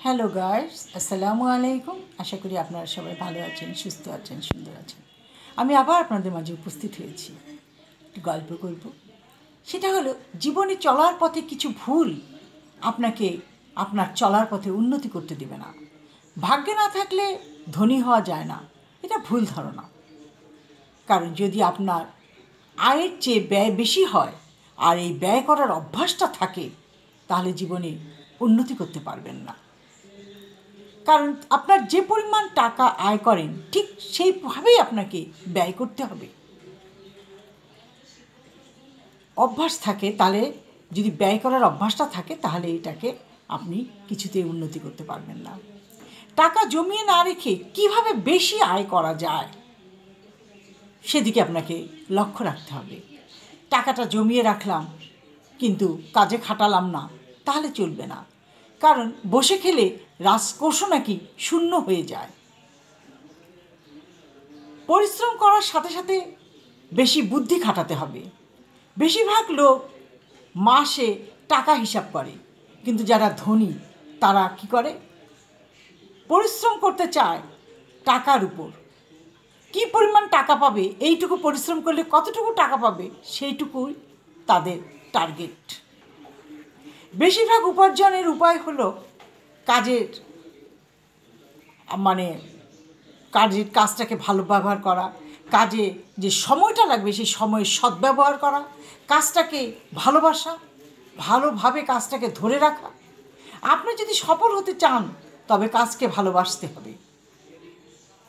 Hello guys, আসসালামু আলাইকুম। আশা করি আপনারা সবাই ভালো আছেন, সুস্থ আছেন, সুন্দর আছেন। আমি আবার আপনাদের মাঝে উপস্থিত হয়েছি, একটু গল্প করব। সেটা হলো, জীবনে চলার পথে কিছু ভুল আপনাকে আপনার চলার পথে উন্নতি করতে দেবে না। ভাগ্যে না থাকলে ধনী হওয়া যায় না, এটা ভুল ধারণা। কারণ যদি আপনার আয়ের চেয়ে ব্যয় বেশি হয় আর এই ব্যয় করার অভ্যাসটা থাকে, তাহলে জীবনে উন্নতি করতে পারবেন না। কারণ আপনার যে পরিমাণ টাকা আয় করেন, ঠিক সেইভাবেই আপনাকে ব্যয় করতে হবে। অভ্যাস থাকে, তাহলে যদি ব্যয় করার অভ্যাসটা থাকে, তাহলে এটাকে আপনি কিছুতেই উন্নতি করতে পারবেন না। টাকা জমিয়ে না রেখে কিভাবে বেশি আয় করা যায়, সেদিকে আপনাকে লক্ষ্য রাখতে হবে। টাকাটা জমিয়ে রাখলাম কিন্তু কাজে খাটালাম না, তাহলে চলবে না। কারণ বসে খেলে রাজকোষ নাকি শূন্য হয়ে যায়। পরিশ্রম করার সাথে সাথে বেশি বুদ্ধি খাটাতে হবে। বেশিরভাগ লোক মাসে টাকা হিসাব করে, কিন্তু যারা ধনী তারা কি করে, পরিশ্রম করতে চায় টাকার উপর। কি পরিমাণ টাকা পাবে, এইটুকু পরিশ্রম করলে কতটুকু টাকা পাবে, সেইটুকুই তাদের টার্গেট। বেশিরভাগ উপার্জনের উপায় হলো কাজের কাজটাকে ভালো ব্যবহার করা, কাজে যে সময়টা লাগবে সেই সময়ের সদ্ব্যবহার করা, কাজটাকে ভালোবাসা, ভালোভাবে কাজটাকে ধরে রাখা। আপনি যদি সফল হতে চান, তবে কাজকে ভালোবাসতে হবে।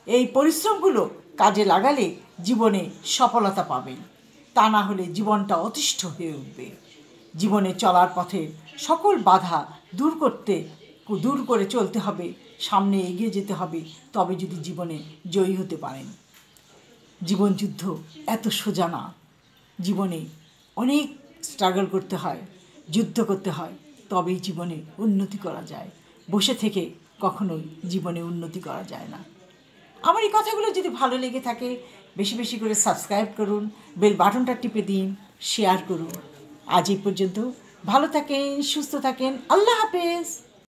এই পরিশ্রমগুলো কাজে লাগালে জীবনে সফলতা পাবেন, তা না হলে জীবনটা অতিষ্ঠ হয়ে উঠবে। জীবনে চলার পথে সকল বাধা দূর করে চলতে হবে, সামনে এগিয়ে যেতে হবে, তবে যদি জীবনে জয়ী হতে পারেন। জীবনযুদ্ধ এত সোজা না, জীবনে অনেক স্ট্রাগল করতে হয়, যুদ্ধ করতে হয়, তবেই জীবনে উন্নতি করা যায়। বসে থেকে কখনোই জীবনে উন্নতি করা যায় না। আমার এই কথাগুলো যদি ভালো লেগে থাকে, বেশি বেশি করে সাবস্ক্রাইব করুন, বেল বাটনটা টিপে দিন, শেয়ার করুন। আজ এই পর্যন্ত। ভালো থাকেন, সুস্থ থাকেন। আল্লাহ হাফেজ।